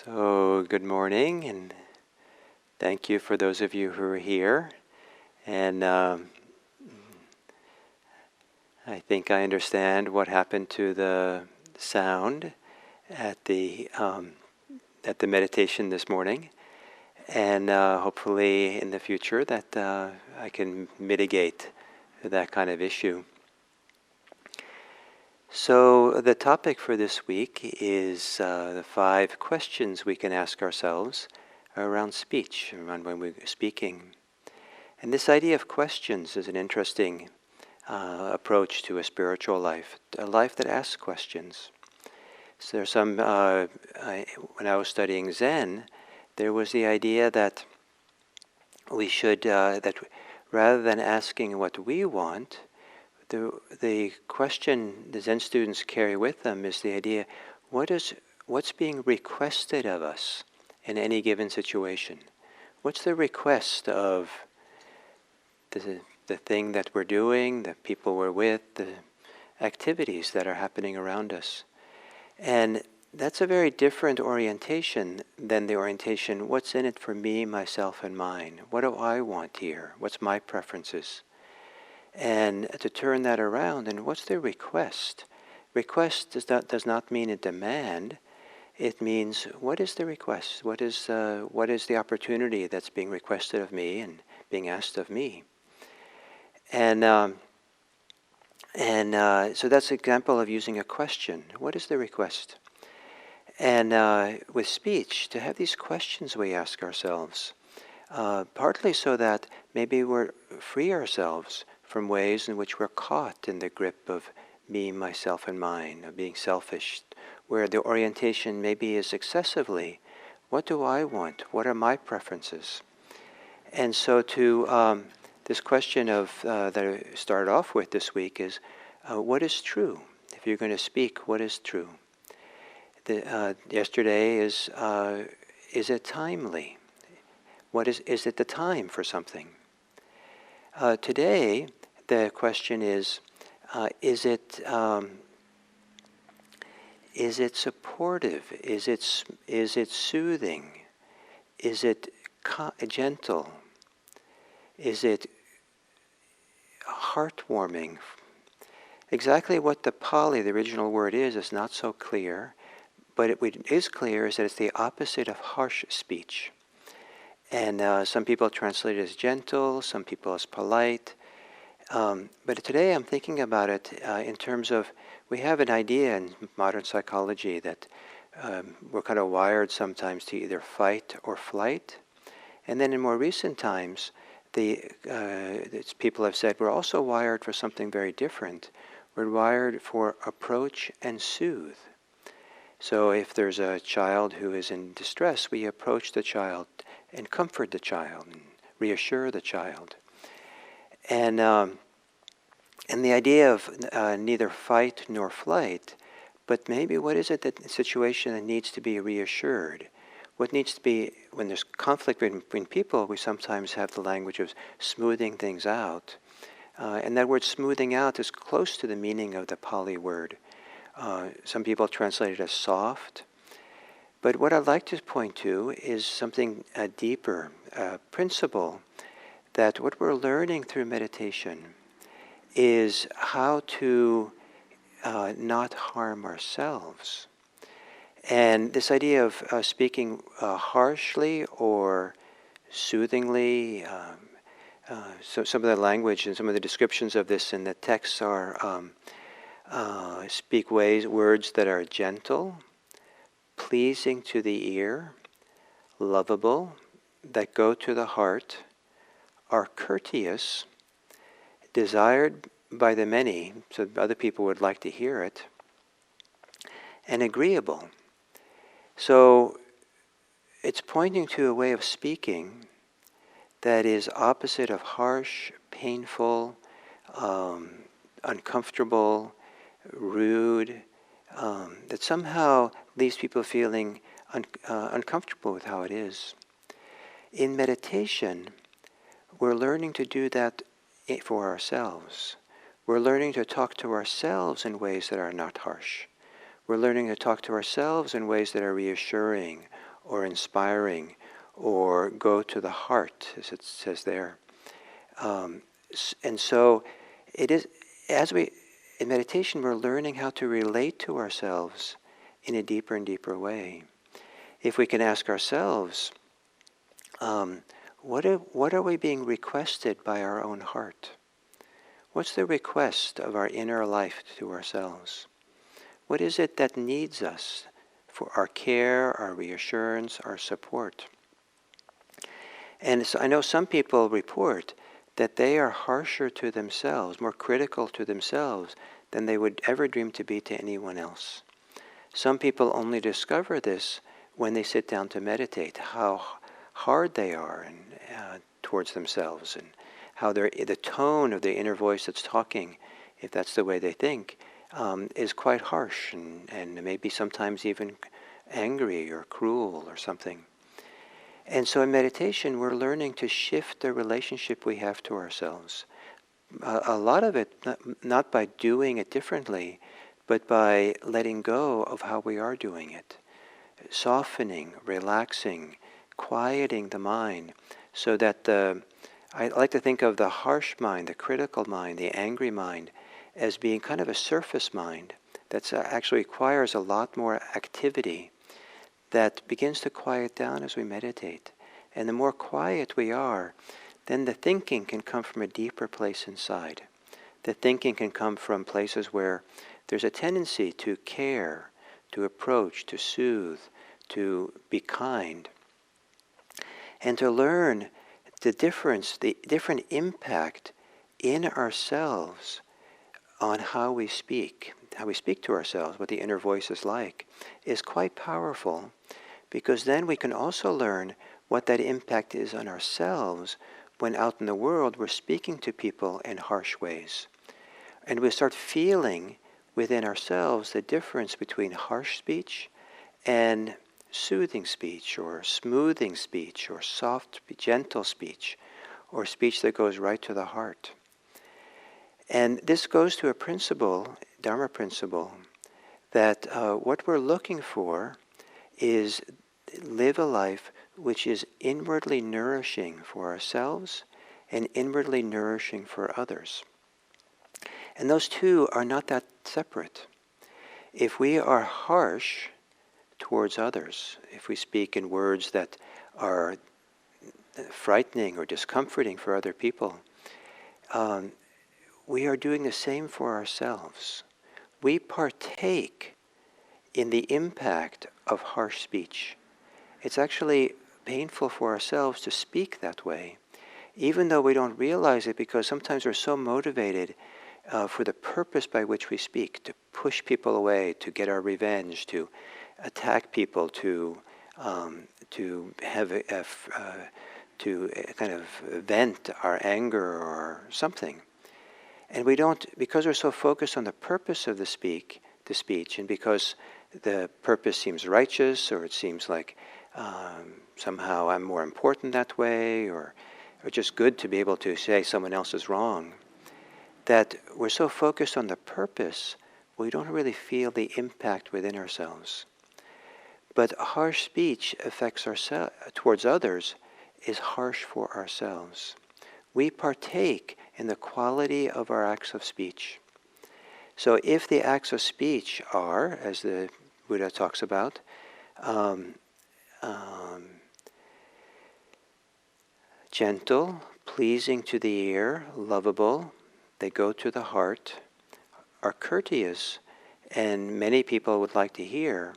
So, good morning, and thank you for those of you who are here. And I think I understand what happened to the sound at the meditation this morning, and hopefully in the future that I can mitigate that kind of issue. So the topic for this week is the 5 questions we can ask ourselves around speech, around when we're speaking. And this idea of questions is an interesting approach to a spiritual life, a life that asks questions. So there's some, when I was studying Zen, there was the idea that we should, that rather than asking what we want, the question the Zen students carry with them is the idea, what's being requested of us in any given situation? What's the request of the thing that we're doing, the people we're with, the activities that are happening around us? And that's a very different orientation than the orientation, what's in it for me, myself, and mine? What do I want here? What's my preferences? And to turn that around, and what's the request? Request does not mean a demand. It means, what is the request? What is the opportunity that's being requested of me and being asked of me? And so that's an example of using a question. What is the request? And with speech, to have these questions we ask ourselves, partly so that maybe we're free ourselves from ways in which we're caught in the grip of me, myself, and mine, of being selfish, where the orientation maybe is excessively, what do I want? What are my preferences? And so to this question of that I started off with this week is, what is true? If you're going to speak, what is true? Yesterday is it timely? Is it the time for something? Today, the question is it supportive? Is it soothing? Is it gentle? Is it heartwarming? Exactly what the Pali, the original word, is not so clear, but what is clear is that it's the opposite of harsh speech. And some people translate it as gentle, some people as polite. But today I'm thinking about it in terms of, we have an idea in modern psychology that we're kind of wired sometimes to either fight or flight. And then in more recent times, people have said we're also wired for something very different. We're wired for approach and soothe. So if there's a child who is in distress, we approach the child and comfort the child and reassure the child. And the idea of neither fight nor flight, but maybe what is it, that situation that needs to be reassured? What needs to be, when there's conflict between people, we sometimes have the language of smoothing things out. And that word smoothing out is close to the meaning of the Pali word. Some people translate it as soft. But what I'd like to point to is something deeper, a principle that what we're learning through meditation is how to not harm ourselves. And this idea of speaking harshly or soothingly, so some of the language and some of the descriptions of this in the texts are speak words that are gentle, pleasing to the ear, lovable, that go to the heart, are courteous, desired by the many, so other people would like to hear it, and agreeable. So it's pointing to a way of speaking that is opposite of harsh, painful, uncomfortable, rude, that somehow leaves people feeling uncomfortable with how it is. In meditation, we're learning to do that for ourselves. We're learning to talk to ourselves in ways that are not harsh. We're learning to talk to ourselves in ways that are reassuring or inspiring, or go to the heart, as it says there. And so it is, in meditation, we're learning how to relate to ourselves in a deeper and deeper way. If we can ask ourselves, what are we being requested by our own heart? What's the request of our inner life to ourselves? What is it that needs us for our care, our reassurance, our support? And so I know some people report that they are harsher to themselves, more critical to themselves than they would ever dream to be to anyone else. Some people only discover this when they sit down to meditate, how hard they are towards themselves, and how the tone of the inner voice that's talking, if that's the way they think, is quite harsh and maybe sometimes even angry or cruel or something. And so in meditation, we're learning to shift the relationship we have to ourselves. A lot of it, not by doing it differently, but by letting go of how we are doing it. Softening, relaxing, quieting the mind, so that I like to think of the harsh mind, the critical mind, the angry mind, as being kind of a surface mind that actually requires a lot more activity, that begins to quiet down as we meditate. And the more quiet we are, then the thinking can come from a deeper place inside. The thinking can come from places where there's a tendency to care, to approach, to soothe, to be kind, and to learn the difference, the different impact in ourselves on how we speak to ourselves, what the inner voice is like, is quite powerful, because then we can also learn what that impact is on ourselves when out in the world we're speaking to people in harsh ways. And we start feeling within ourselves the difference between harsh speech and soothing speech, or smoothing speech, or soft, gentle speech, or speech that goes right to the heart. And this goes to a principle, Dharma principle, that what we're looking for is live a life which is inwardly nourishing for ourselves and inwardly nourishing for others. And those two are not that separate. If we are harsh towards others, if we speak in words that are frightening or discomforting for other people, we are doing the same for ourselves. We partake in the impact of harsh speech. It's actually painful for ourselves to speak that way, even though we don't realize it, because sometimes we're so motivated for the purpose by which we speak, to push people away, to get our revenge, to attack people, to have to kind of vent our anger or something. And we don't, because we're so focused on the purpose of the speech, and because the purpose seems righteous, or it seems like somehow I'm more important that way, or just good to be able to say someone else is wrong, that we're so focused on the purpose, we don't really feel the impact within ourselves. But harsh speech affects ourselves towards others is harsh for ourselves. We partake in the quality of our acts of speech. So if the acts of speech are, as the Buddha talks about, gentle, pleasing to the ear, lovable, they go to the heart, are courteous, and many people would like to hear,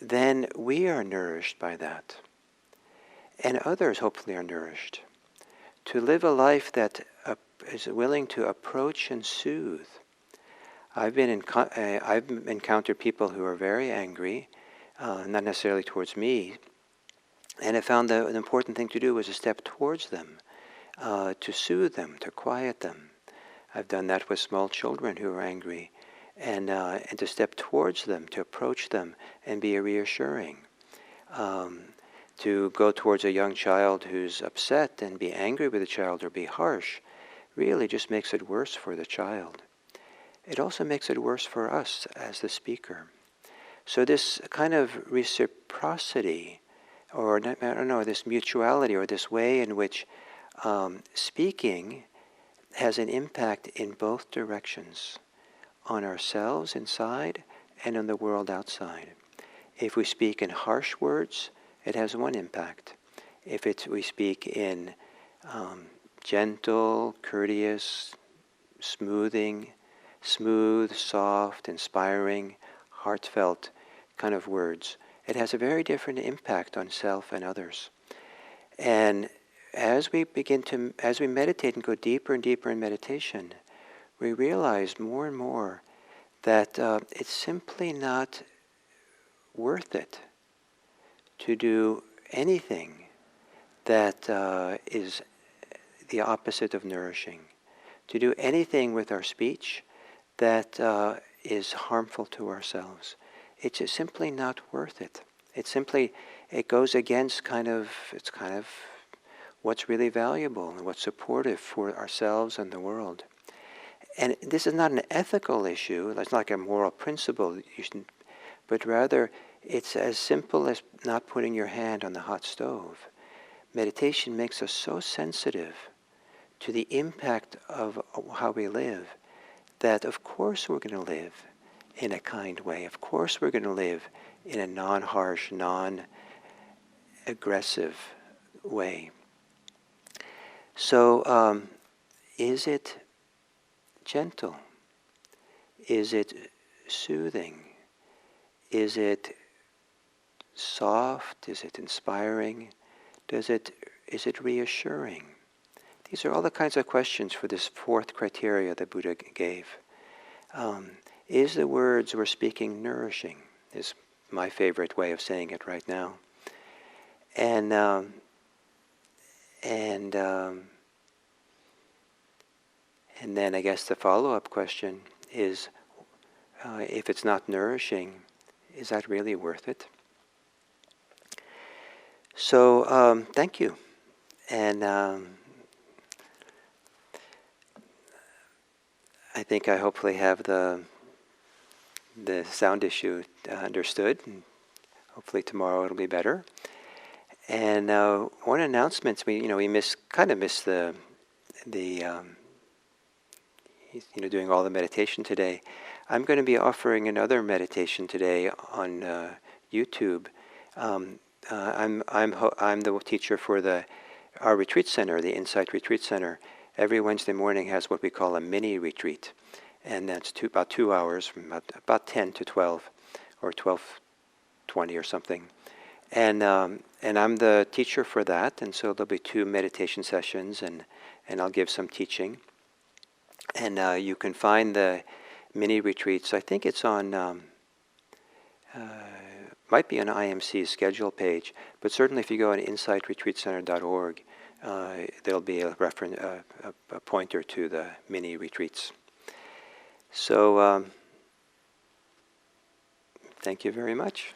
then we are nourished by that. And others hopefully are nourished. To live a life that is willing to approach and soothe. I've encountered people who are very angry, not necessarily towards me, and I found that an important thing to do was to step towards them, to soothe them, to quiet them. I've done that with small children who are angry, and to step towards them, to approach them and be reassuring. To go towards a young child who's upset and be angry with the child or be harsh really just makes it worse for the child. It also makes it worse for us as the speaker. So this kind of reciprocity, or I don't know, this mutuality, or this way in which speaking has an impact in both directions, on ourselves inside and on the world outside. If we speak in harsh words, it has one impact. If we speak in gentle, courteous, smooth, soft, inspiring, heartfelt kind of words, it has a very different impact on self and others. And as we meditate and go deeper and deeper in meditation, we realize more and more that it's simply not worth it to do anything that is the opposite of nourishing, to do anything with our speech that is harmful to ourselves. It's just simply not worth it. It goes against it's kind of what's really valuable and what's supportive for ourselves and the world. And this is not an ethical issue, it's not like a moral principle, but rather it's as simple as not putting your hand on the hot stove. Meditation makes us so sensitive to the impact of how we live that of course we're going to live in a kind way. Of course we're going to live in a non-harsh, non-aggressive way. So is it gentle? Is it soothing? Is it soft? Is it inspiring? Is it reassuring? These are all the kinds of questions for this fourth criteria that Buddha gave. Is the words we're speaking nourishing? Is my favorite way of saying it right now. And then I guess the follow-up question is, if it's not nourishing, is that really worth it? So thank you. And I think I hopefully have the sound issue understood. And hopefully tomorrow it'll be better. And one announcement, we missed the doing all the meditation today. I'm going to be offering another meditation today on YouTube. I'm the teacher for our retreat center, the Insight Retreat Center. Every Wednesday morning has what we call a mini retreat, and that's about 2 hours, from about 10 to 12, or 12:20 or something. And I'm the teacher for that, and so there'll be 2 meditation sessions, and I'll give some teaching. And you can find the mini retreats. I think it's on, might be on IMC's schedule page, but certainly if you go on insightretreatcenter.org, there'll be a reference, a pointer to the mini retreats. So thank you very much.